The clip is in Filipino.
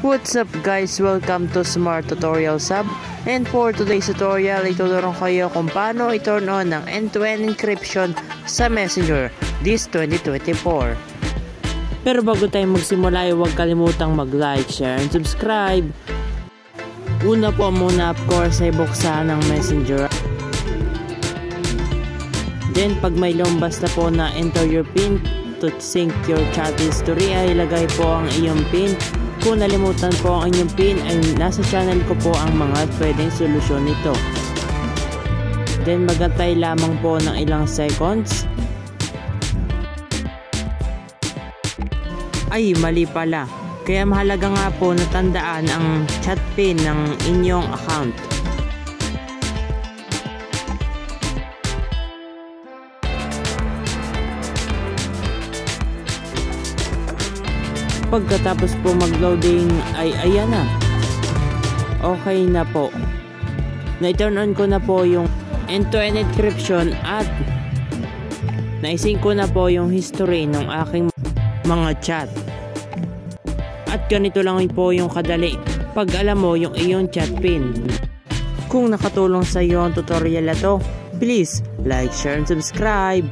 What's up guys, welcome to Smart Tutorial Sub, and for today's tutorial ituturuan kayo kung paano i-turn on ng end-to-end encryption sa Messenger this 2024. Pero bago tayo magsimula ay huwag kalimutang mag-like, share, and subscribe. Una po muna of course ay buksan ng Messenger. Then pag may lumabas na po na enter your PIN to sync your chat history ay ilagay po ang iyong PIN. Kung nalimutan po ang inyong PIN ay nasa channel ko po ang mga pwedeng solusyon nito. Then magantay lamang po ng ilang seconds. Ay mali pala, kaya mahalaga nga po na tandaan ang chat PIN ng inyong account. Pagkatapos po mag-loading ay ayan na. Okay na po. Na-turn on ko na po yung end-to-end encryption at na-sync ko na po yung history ng aking mga chat. At ganito lang po yung kadali pag alam mo yung iyong chat PIN. Kung nakatulong sa iyo ang tutorial na to, please like, share, and subscribe.